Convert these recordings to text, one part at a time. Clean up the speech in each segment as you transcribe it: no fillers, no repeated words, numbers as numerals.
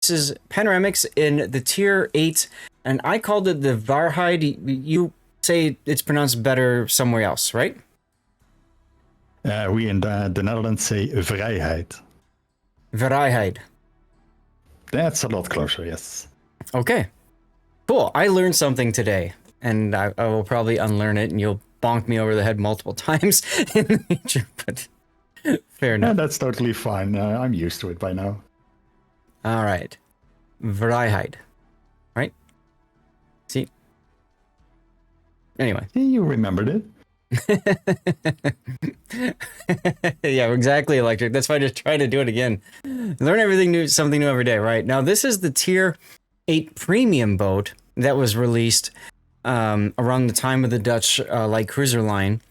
This is Paniramix in the tier 8, and I called it the Vrijheid. You say it's pronounced better somewhere else, right? We in the Netherlands say Vrijheid. Vrijheid. That's a lot closer, yes. Okay. Cool. I learned something today, and I will probably unlearn it, and you'll bonk me over the head multiple times in the future, but fair enough. Yeah, that's totally fine. I'm used to it by now. All right. Vrijheid. Right? See? Anyway. You remembered it. Yeah, exactly, Electric. That's why I just try to do it again. Learn everything new, something new every day, right? Now, this is the tier 8 premium boat that was released around the time of the Dutch light cruiser line.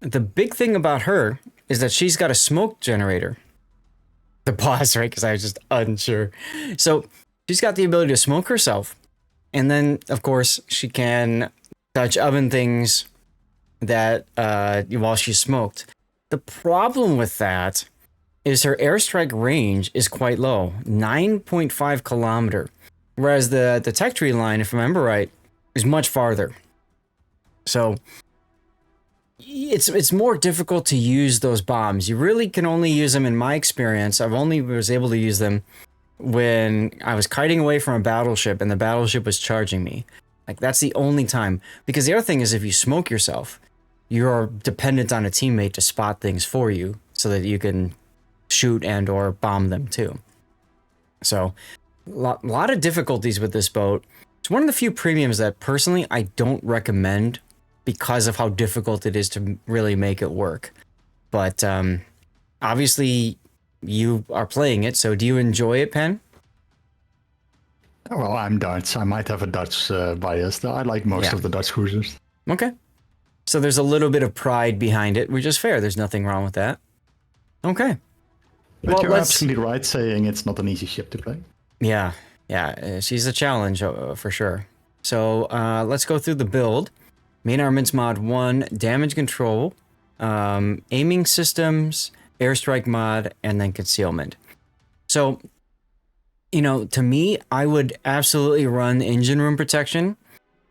The big thing about her is that she's got a smoke generator. The boss, right? Because I was just unsure. So she's got the ability to smoke herself. And then, of course, she can Dutch oven things that while she's smoked. The problem with that is her airstrike range is quite low, 9.5 kilometer. Whereas the tech tree line, if I remember right, is much farther. So it's more difficult to use those bombs. You really can only use them, in my experience. I've only was able to use them when I was kiting away from a battleship and the battleship was charging me. Like, that's the only time. Because the other thing is, if you smoke yourself, you're dependent on a teammate to spot things for you so that you can shoot and or bomb them too. So a lot of difficulties with this boat. It's one of the few premiums that personally I don't recommend because of how difficult it is to really make it work. But obviously you are playing it, so do you enjoy it, Pen? Well, I'm Dutch. I might have a Dutch bias. I like most of the Dutch cruisers. Okay. So there's a little bit of pride behind it, which is fair. There's nothing wrong with that. Okay. But you're absolutely right saying it's not an easy ship to play. Yeah. She's a challenge for sure. So let's go through the build. Main armaments mod 1, damage control, aiming systems, airstrike mod, and then concealment. So, you know, to me, I would absolutely run engine room protection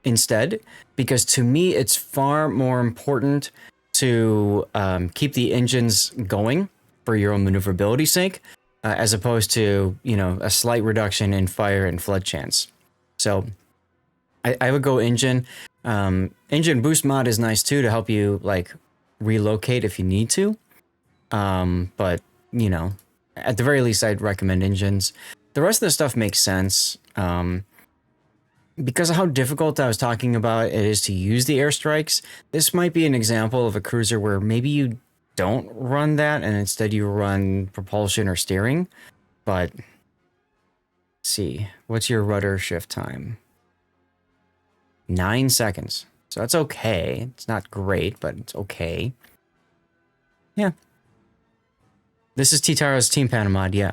instead, because to me, it's far more important to keep the engines going for your own maneuverability sake, as opposed to, you know, a slight reduction in fire and flood chance. So I would go engine. Engine boost mod is nice too, to help you like relocate if you need to. But you know, at the very least, I'd recommend engines. The rest of the stuff makes sense. Because of how difficult I was talking about it is to use the airstrikes, this might be an example of a cruiser where maybe you don't run that and instead you run propulsion or steering. But let's see, what's your rudder shift time? 9 seconds. So that's okay. It's not great, but it's okay. Yeah. This is Titaro's Team Panamod, yeah.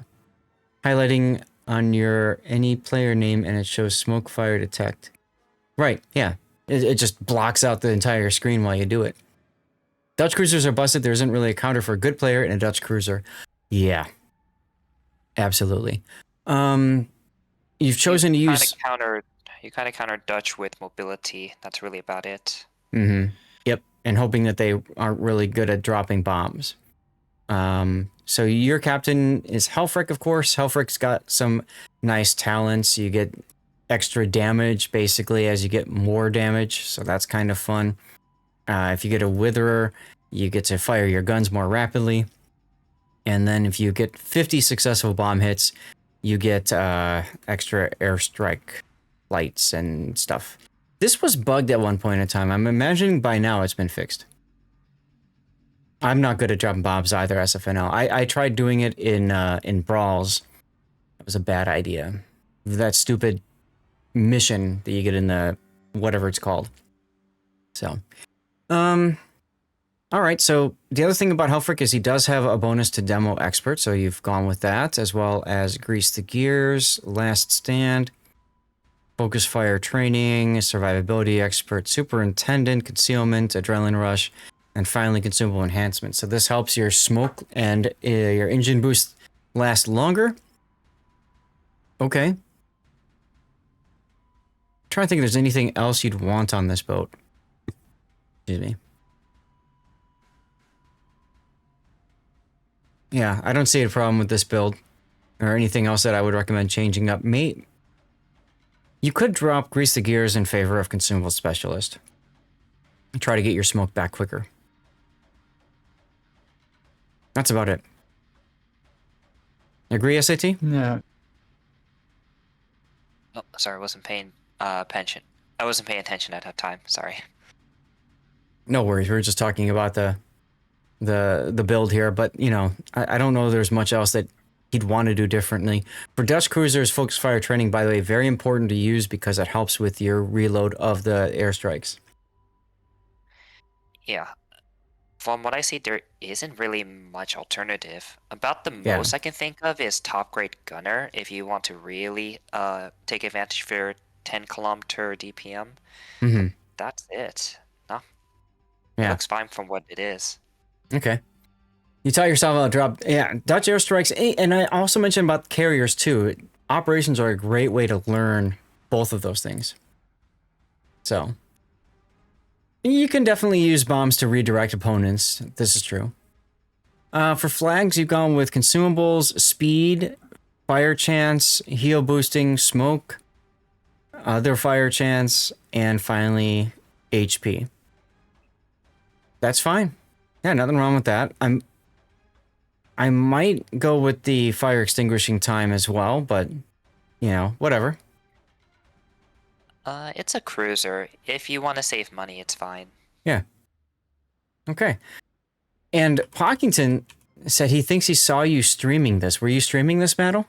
Highlighting on your any player name and it shows smoke fire detect. Right, yeah. It just blocks out the entire screen while you do it. Dutch cruisers are busted. There isn't really a counter for a good player in a Dutch cruiser. Yeah. Absolutely. You've chosen to use... You kind of counter Dutch with mobility. That's really about it. Mm-hmm. Yep. And hoping that they aren't really good at dropping bombs. So your captain is Helfrich, of course. Helfrich's got some nice talents. You get extra damage, basically, as you get more damage. So that's kind of fun. If you get a Witherer, you get to fire your guns more rapidly. And then if you get 50 successful bomb hits, you get extra airstrike lights and stuff. This was bugged at one point in time. I'm imagining by now it's been fixed. I'm not good at dropping bombs either, SFNL. I tried doing it in Brawls. It was a bad idea. That stupid mission that you get in the whatever it's called. So, all right. So the other thing about Helfrich is he does have a bonus to Demo Expert, so you've gone with that, as well as Grease the Gears, Last Stand, Focus Fire Training, Survivability Expert, Superintendent, Concealment, Adrenaline Rush, and finally Consumable Enhancement. So this helps your smoke and your engine boost last longer. Okay. Trying to think if there's anything else you'd want on this boat. Excuse me. Yeah, I don't see a problem with this build or anything else that I would recommend changing up. You could drop Grease the Gears in favor of Consumable Specialist. Try to get your smoke back quicker. That's about it. Agree, SAT? Yeah. Oh, sorry, I wasn't paying attention. I wasn't paying attention at that time. Sorry. No worries. We were just talking about the build here, but you know, I don't know there's much else that he'd want to do differently. For Dutch cruisers, focus fire training, by the way, very important to use because it helps with your reload of the airstrikes. Yeah. From what I see, there isn't really much alternative. About the Yeah. most I can think of is top grade gunner if you want to really take advantage of your 10-kilometer DPM. Mm-hmm. That's it. No. It Yeah. looks fine from what it is. Okay. You taught yourself how to drop, yeah, Dutch airstrikes, and I also mentioned about carriers too. Operations are a great way to learn both of those things. So, you can definitely use bombs to redirect opponents. This is true. For flags, you've gone with consumables, speed, fire chance, heal boosting, smoke, other fire chance, and finally HP. That's fine. Yeah, nothing wrong with that. I might go with the fire extinguishing time as well, but you know, whatever. It's a cruiser. If you want to save money, it's fine. Yeah. Okay. And Pockington said he thinks he saw you streaming this. Were you streaming this battle?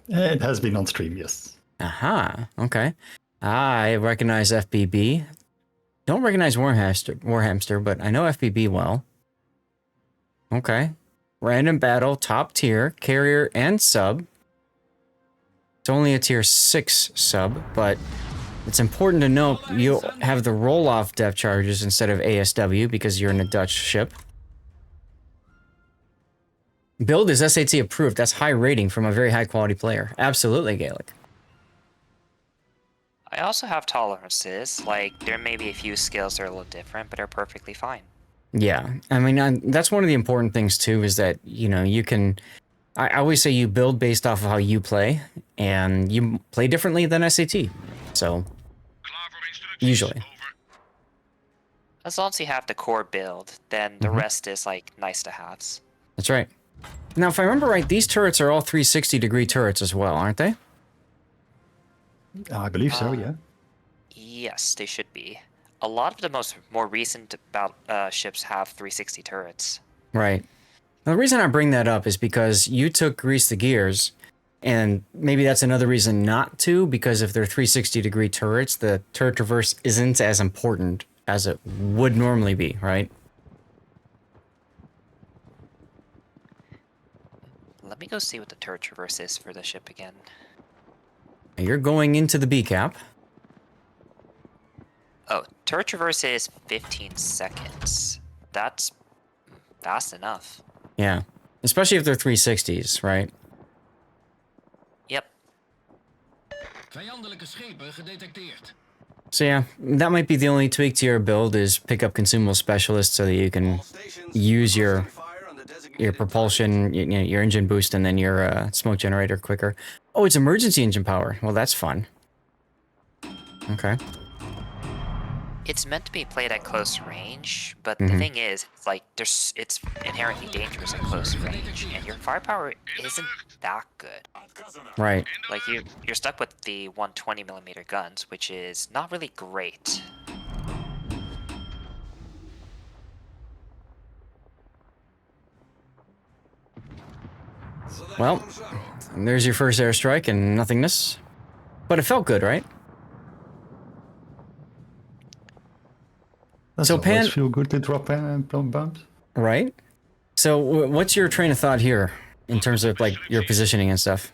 It has been on stream, yes. Aha. Okay. I recognize FBB. Don't recognize Warhamster, but I know FBB well. Okay. Random battle, top tier, carrier and sub. It's only a tier 6 sub, but it's important to note you'll have the roll-off depth charges instead of ASW because you're in a Dutch ship. Build is SAT approved. That's high rating from a very high quality player. Absolutely, Gaelic. I also have tolerances. Like, there may be a few skills that are a little different, but are perfectly fine. Yeah, I mean, that's one of the important things too, is that, you know, you can, I always say you build based off of how you play, and you play differently than SAT, so, usually. As long as you have the core build, then the rest is like nice to haves. That's right. Now, if I remember right, these turrets are all 360-degree turrets as well, aren't they? I believe so, yeah. Yes, they should be. A lot of the more recent ships have 360 turrets. Right. Now, the reason I bring that up is because you took Grease the Gears, and maybe that's another reason not to, because if they're 360-degree turrets, the turret traverse isn't as important as it would normally be, right? Let me go see what the turret traverse is for the ship again. You're going into the B cap. Oh, turret traverse is 15 seconds. That's fast enough. Yeah. Especially if they're 360s, right? Yep. Vijandelijke schepen gedetecteerd. So yeah, that might be the only tweak to your build is pick up consumable specialist so that you can use your propulsion, your engine boost, and then your smoke generator quicker. Oh, it's emergency engine power. Well, that's fun. Okay. It's meant to be played at close range, but the thing is, it's like it's inherently dangerous at close range, and your firepower isn't that good. Right. Like you're stuck with the 120mm guns, which is not really great. Well, there's your first airstrike and nothingness. But it felt good, right? Does So it always feel good to drop bombs? Right? So what's your train of thought here in terms of like your positioning and stuff?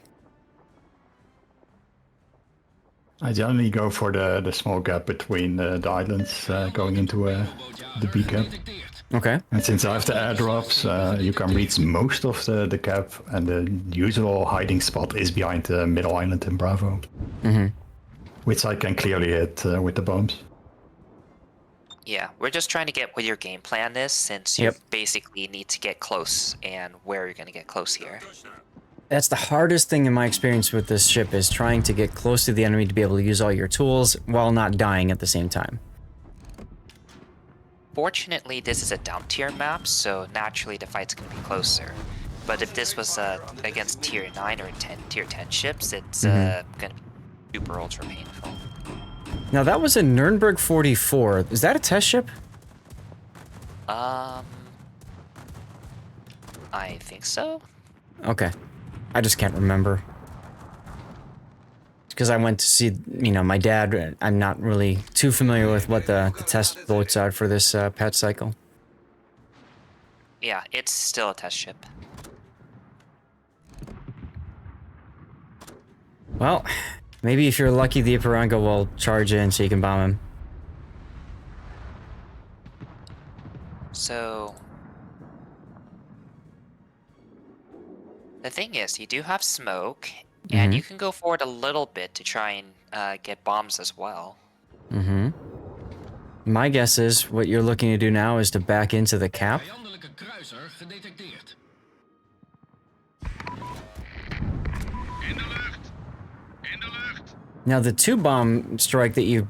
I generally go for the small gap between the islands going into the B cap. Okay. And since I have the airdrops, you can reach most of the cap, and the usual hiding spot is behind the middle island in Bravo. Which I can clearly hit with the bombs. Yeah, we're just trying to get what your game plan is, since you basically need to get close and where you're going to get close here. That's the hardest thing in my experience with this ship, is trying to get close to the enemy to be able to use all your tools while not dying at the same time. Fortunately, this is a down tier map, so naturally the fight's going to be closer. But if this was against tier 9 or tier 10 ships, it's going to be super ultra painful. Now that was a Nuremberg 44. Is that a test ship? I think so. Okay. I just can't remember. Because I went to see, my dad. I'm not really too familiar with what the test boats are for this patch cycle. Yeah, it's still a test ship. Well, maybe if you're lucky, the Ipiranga will charge in so you can bomb him. So the thing is, you do have smoke, and you can go forward a little bit to try and get bombs as well. My guess is what you're looking to do now is to back into the cap. Vijandelijke kruiser gedetecteerd. Now the 2-bomb strike that you've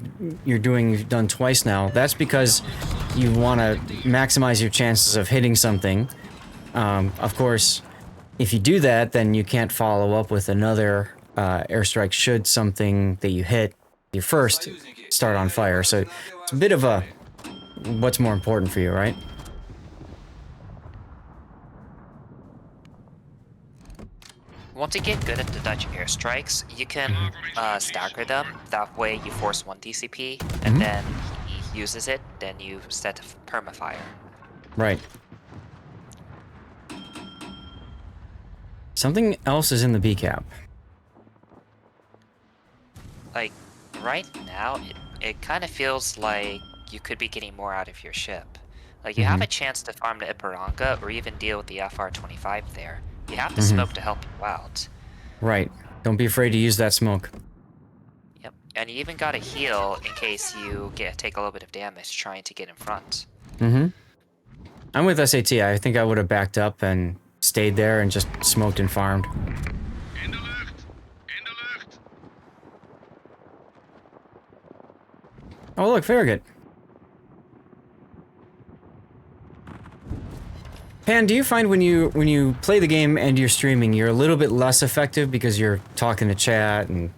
done twice now, that's because you want to maximize your chances of hitting something. Of course, if you do that, then you can't follow up with another airstrike should something that you hit, your first, start on fire. So it's a bit of a what's more important for you, right? Once you get good at the Dutch airstrikes, you can stagger them. That way you force one DCP, and then he uses it, then you set permafire. Right. Something else is in the B cap. Like, right now, it kind of feels like you could be getting more out of your ship. Like, you have a chance to farm the Ipiranga, or even deal with the FR-25 there. You have the smoke to help you out. Right. Don't be afraid to use that smoke. Yep, and you even got a heal in case you take a little bit of damage trying to get in front. I'm with SAT. I think I would have backed up and stayed there and just smoked and farmed. In de lucht! In de lucht! Oh, look, Farragut. Pan, do you find when you play the game and you're streaming, you're a little bit less effective because you're talking to chat and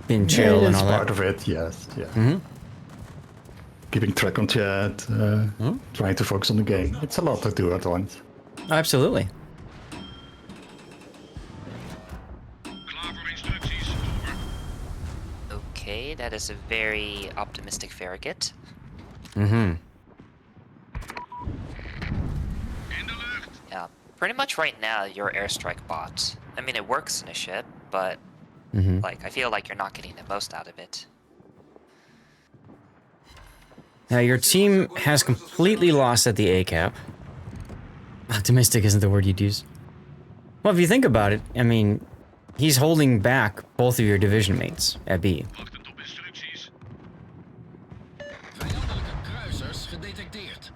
being chill and all that? Part of it, yes. Yeah. Keeping track on chat, trying to focus on the game. It's a lot to do at once. Absolutely. Klaar voor instructies, over. Okay, that is a very optimistic Farragut. Yeah, pretty much right now, you're airstrike bot. I mean, it works in a ship, but like, I feel like you're not getting the most out of it. Now, your team has completely lost at the A cap. Optimistic isn't the word you'd use. Well, if you think about it, I mean, he's holding back both of your division mates at B. Wachtend op instructies. Vijandelijke kruisers gedetecteerd.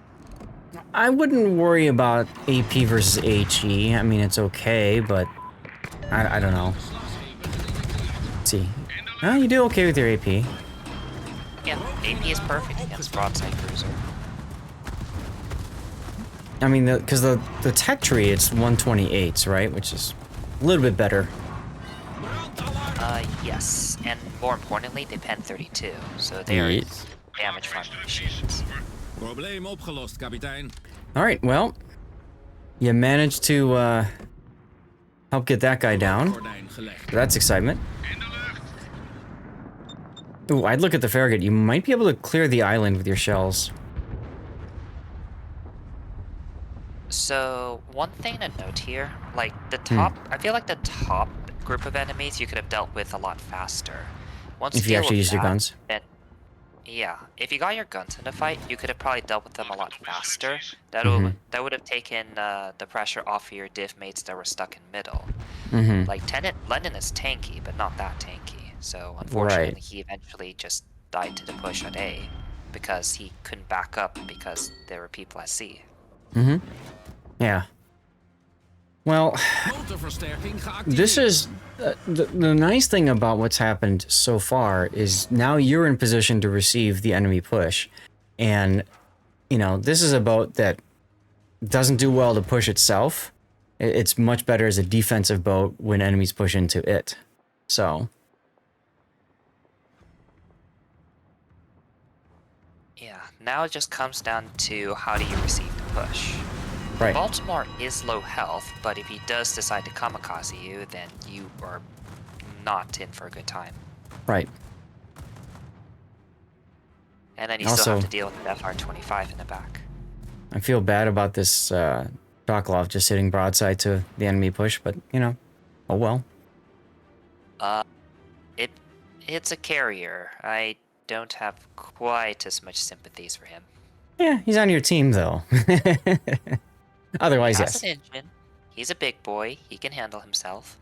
I wouldn't worry about AP versus HE. I mean, it's okay, but I don't know. Let's see. You do okay with your AP. Yeah, AP is perfect against broadside cruiser. I mean, because the tech tree, it's 128s, right? Which is a little bit better. Yes, and more importantly, they pen 32, so they are damage farming machines. Probleem opgelost, kapitein. All right, well, you managed to help get that guy down. Gordijn gelegd. That's excitement. In de lucht! Ooh, I'd look at the Farragut. You might be able to clear the island with your shells. So, one thing to note here, like, the top, I feel like the top group of enemies you could have dealt with a lot faster. Once If you deal actually with use your that, guns. then yeah, if you got your guns in the fight, you could have probably dealt with them a lot faster. That would have taken the pressure off of your div mates that were stuck in middle. Like Lennon is tanky, but not that tanky. So unfortunately, Right. he eventually just died to the push at A because he couldn't back up because there were people at C. Yeah. Well, Motorversterking geactiveerd. this is the nice thing about what's happened so far is now you're in position to receive the enemy push, and you know this is a boat that doesn't do well to push itself. It's much better as a defensive boat when enemies push into it. So Yeah, now it just comes down to how do you receive the push. right. Baltimore is low health, but if he does decide to kamikaze you, then you are not in for a good time. Right. And then you Also- still have to deal with the FR-25 in the back. I feel bad about this Sokolov just sitting broadside to the enemy push, but you know, oh well. It's a carrier. I don't have quite as much sympathies for him. Yeah, he's on your team though. Otherwise, He has yes. an engine. He's a big boy. He can handle himself.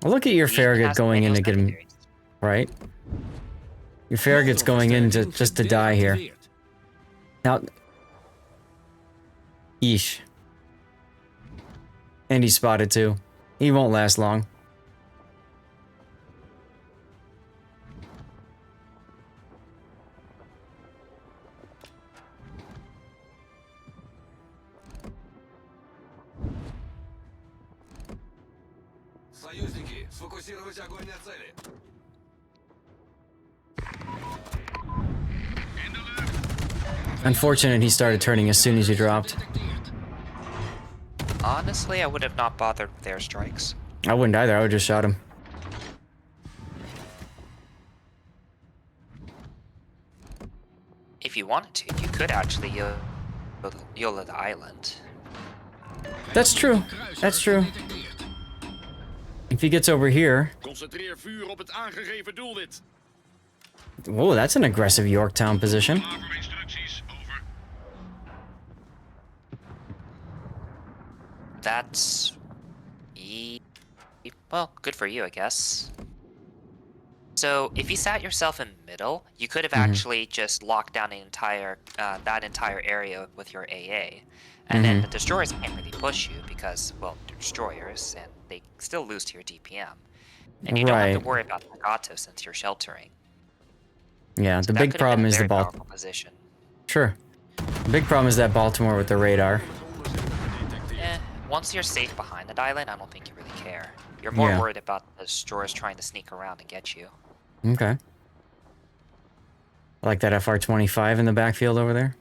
Well, look at your He even Farragut has going in to manual get him secondaries. right. Your Farragut's going in to just to die here. Now, yeesh. And he's spotted too. He won't last long. Союзники, сфокусировать огонь на цели. Unfortunate he started turning as soon as you dropped. Honestly, I would have not bothered with airstrikes. I wouldn't either. I would just shot him. If you wanted to, you could actually YOLO the island. That's true. That's true. If he gets over here, Concentreer vuur op het aangegeven doelwit. whoa, that's an aggressive Yorktown position. Klaar voor instructies. Over. That's... well, good for you, I guess. So, if you sat yourself in middle, you could have actually just locked down the that entire area with your AA. And then the destroyers can't really push you because, well, they're destroyers, and they still lose to your DPM. And you don't have to Right. worry about Nagato since you're sheltering. Yeah, the That big could have been problem a is the very ball. powerful position. Sure. The big problem is that Baltimore with the radar. Once you're safe behind the island, I don't think you really care. You're more Yeah. worried about the destroyers trying to sneak around and get you. Okay. I like that FR-25 in the backfield over there.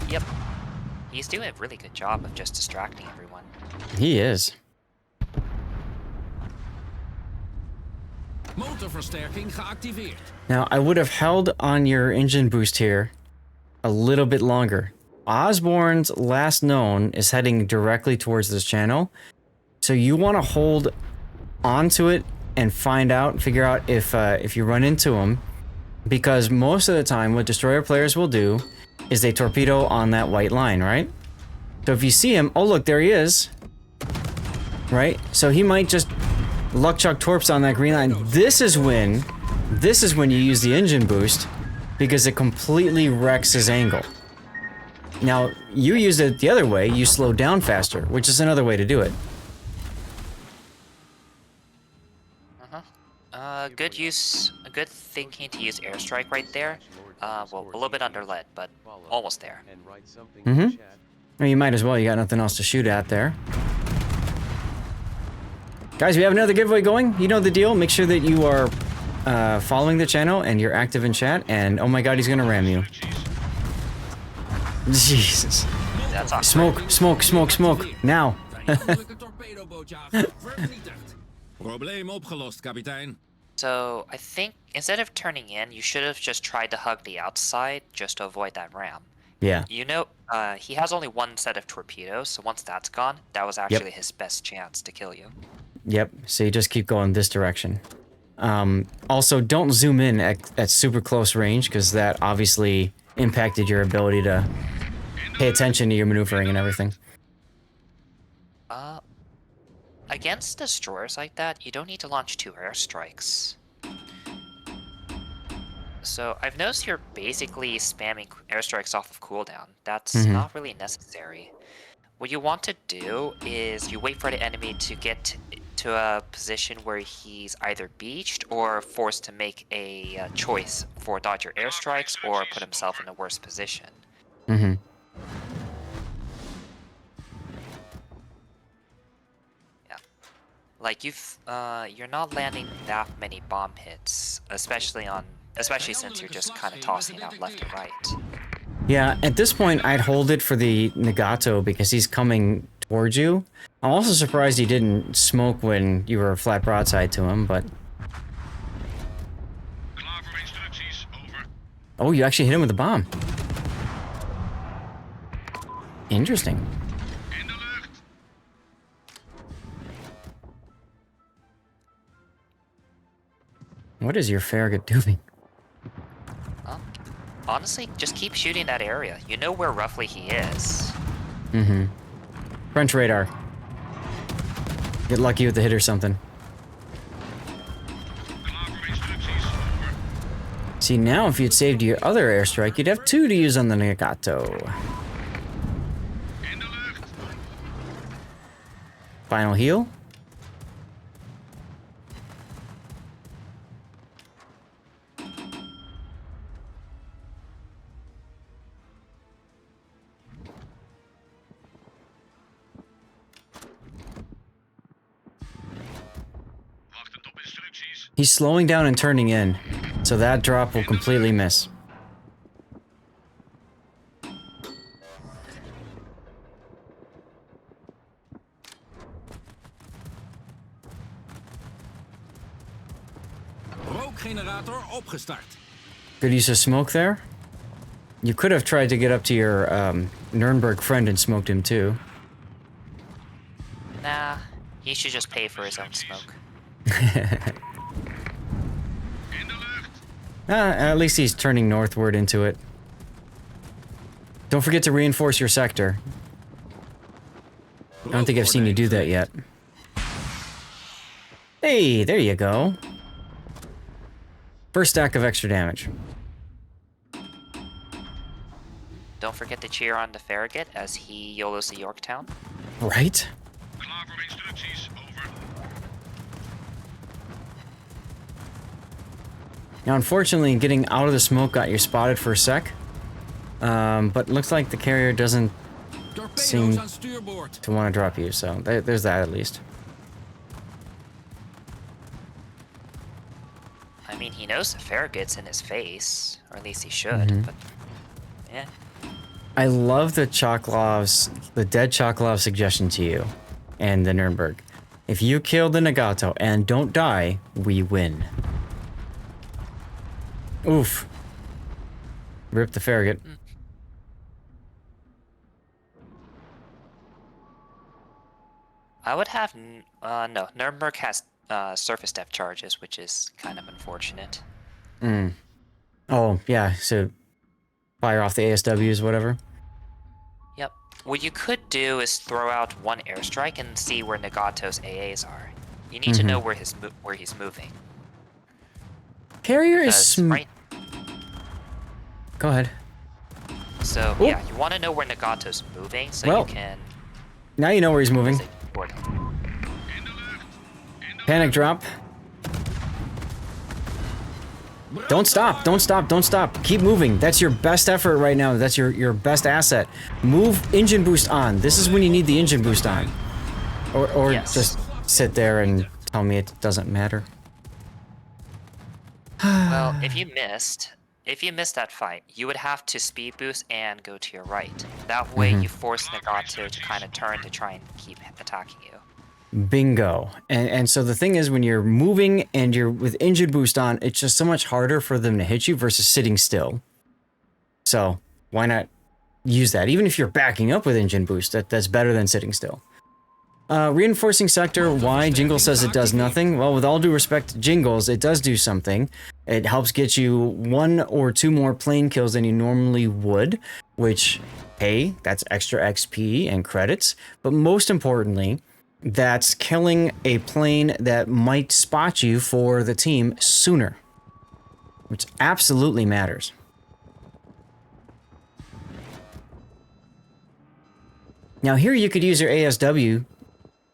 Yep. He's doing a really good job of just distracting everyone. He is. Motorversterking geactiveerd. Now, I would have held on your engine boost here a little bit longer. Osborne's last known is heading directly towards this channel. So you want to hold onto it and figure out if you run into him. Because most of the time, what destroyer players will do is they torpedo on that white line, right? So if you see him, oh look, there he is. Right? So he might just luck chuck torps on that green line. This is when you use the engine boost because it completely wrecks his angle. Now, you use it the other way, you slow down faster, which is another way to do it. Good thinking to use airstrike right there. Well, a little bit under lead, but almost there. Well, you might as well, you got nothing else to shoot at there. Guys, we have another giveaway going. You know the deal. Make sure that you are following the channel and you're active in chat. And oh my god, he's gonna ram you. Jesus. That's awesome. Smoke. Now. Vijandelijke torpedobootjager vernietigd. Probleem opgelost, kapitein. So, I think instead of turning in, you should have just tried to hug the outside just to avoid that ram. Yeah. You know, he has only one set of torpedoes, so once that's gone, that was actually his best chance to kill you. Yep. So you just keep going this direction. Also, don't zoom in at super close range, because that obviously impacted your ability to pay attention to your maneuvering and everything. Against destroyers like that, you don't need to launch 2 airstrikes. So I've noticed you're basically spamming airstrikes off of cooldown. That's not really necessary. What you want to do is you wait for the enemy to get to a position where he's either beached or forced to make a choice for dodge your airstrikes or put himself in a worse position. Like you're not landing that many bomb hits, especially since you're just kind of tossing out left and right. Yeah, at this point, I'd hold it for the Nagato because he's coming towards you. I'm also surprised he didn't smoke when you were flat broadside to him, but... Oh, you actually hit him with a bomb. Interesting. What is your Farragut doing? Honestly, just keep shooting that area. You know where roughly he is. French radar. Get lucky with the hit or something. See, now if you'd saved your other airstrike, you'd have 2 to use on the Nagato. Final heal. He's slowing down and turning in, so that drop will completely miss. Rookgenerator opgestart. Good use of smoke there. You could have tried to get up to your Nuremberg friend and smoked him too. Nah, he should just pay for his own smoke. At least he's turning northward into it. Don't forget to reinforce your sector. I don't think I've seen you do that yet. Hey, there you go. First stack of extra damage. Don't forget to cheer on the Farragut as he YOLOs the Yorktown. Right? Now, unfortunately, getting out of the smoke got you spotted for a sec. But looks like the carrier doesn't seem Torpedo's on stuurboord. to want to drop you, so there's that at least. I mean, he knows the Farragut's in his face, or at least he should, but yeah. I love the dead Choklov's suggestion to you and the Nuremberg. If you kill the Nagato and don't die, we win. Oof. Rip the Farragut. I would have no. Nuremberg has surface depth charges, which is kind of unfortunate. Oh, yeah, so fire off the ASWs, whatever. Yep. What you could do is throw out 1 airstrike and see where Nagato's AAs are. You need to know where he's moving. Carrier is Right. Go ahead. So Oop. yeah, you want to know where Nagato's moving so Well, you can. Now you know where he's moving. Board. Panic drop. Don't stop, don't stop, don't stop. Keep moving. That's your best effort right now. That's your best asset. Move engine boost on. This is when you need the engine boost on. Or Yes. just sit there and tell me it doesn't matter. Well, if you missed that fight, you would have to speed boost and go to your right. That way you force Nagato to kind of turn to try and keep attacking you. Bingo. And so the thing is, when you're moving and you're with engine boost on, it's just so much harder for them to hit you versus sitting still. So why not use that? Even if you're backing up with engine boost, that's better than sitting still. Reinforcing sector, why? Jingle says it does nothing. Well, with all due respect to Jingles, it does do something. It helps get you 1 or 2 more plane kills than you normally would, which, hey, that's extra XP and credits. But most importantly, that's killing a plane that might spot you for the team sooner, which absolutely matters. Now here you could use your ASW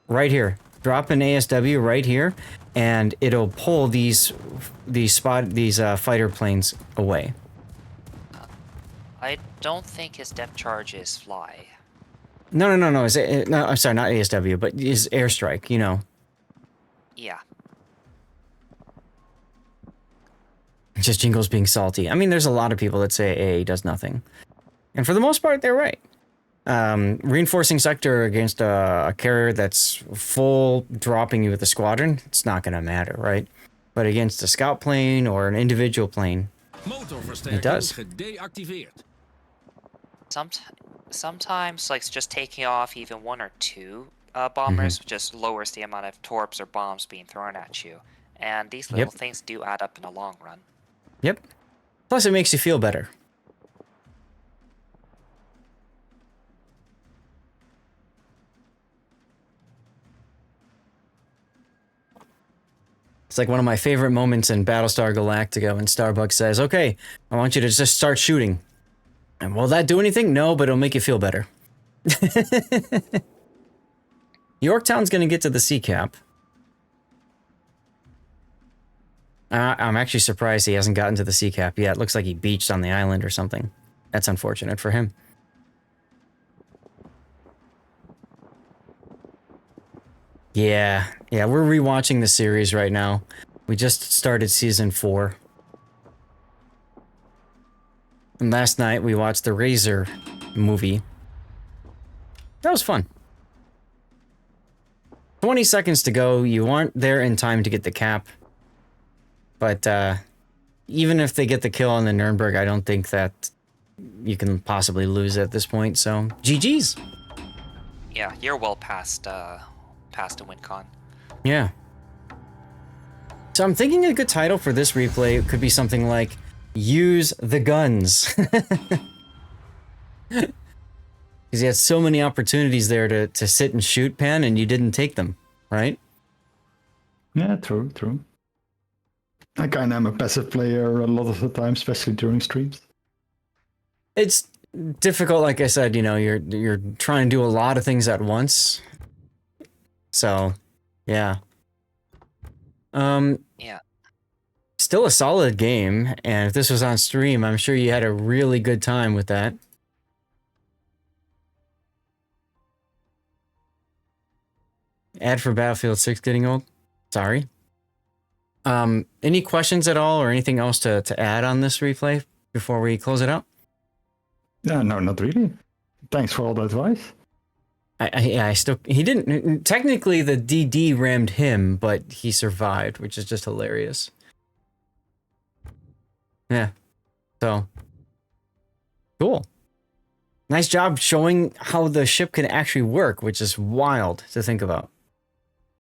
right here. Drop an ASW right here, and it'll pull these fighter planes away. I don't think his depth charge is fly. No. No, I'm sorry, not ASW, but is airstrike. You know. Yeah. Just Jingles being salty. I mean, there's a lot of people that say AA does nothing, and for the most part, they're right. Reinforcing sector against a carrier that's full dropping you with a squadron, it's not going to matter, right? But against a scout plane or an individual plane, it does. Gedeactiveerd. Sometimes, like, just taking off even 1 or 2 bombers just lowers the amount of torps or bombs being thrown at you. And these little things do add up in the long run. Yep. Plus, it makes you feel better. It's like one of my favorite moments in Battlestar Galactica when Starbuck says, okay, I want you to just start shooting. And will that do anything? No, but it'll make you feel better. Yorktown's going to get to the sea cap. I'm actually surprised he hasn't gotten to the sea cap yet. It looks like he beached on the island or something. That's unfortunate for him. Yeah, we're rewatching the series right now. We just started season 4. And last night we watched the Razor movie. That was fun. 20 seconds to go. You aren't there in time to get the cap. But even if they get the kill on the Nuremberg, I don't think that you can possibly lose at this point. So, GG's. Yeah, you're well past a win con. Yeah. So I'm thinking a good title for this replay could be something like Use the Guns. Because you had so many opportunities there to sit and shoot, Pan, and you didn't take them, right? Yeah, true. I kind of am a passive player a lot of the time, especially during streams. It's difficult, like I said, you know, you're trying to do a lot of things at once. So, yeah. Yeah. Still a solid game, and if this was on stream, I'm sure you had a really good time with that. Ad for Battlefield 6 getting old? Sorry. Any questions at all or anything else to add on this replay before we close it out? Yeah, no, not really. Thanks for all the advice. He didn't, technically the DD rammed him, but he survived, which is just hilarious. Yeah. So, cool. Nice job showing how the ship can actually work, which is wild to think about.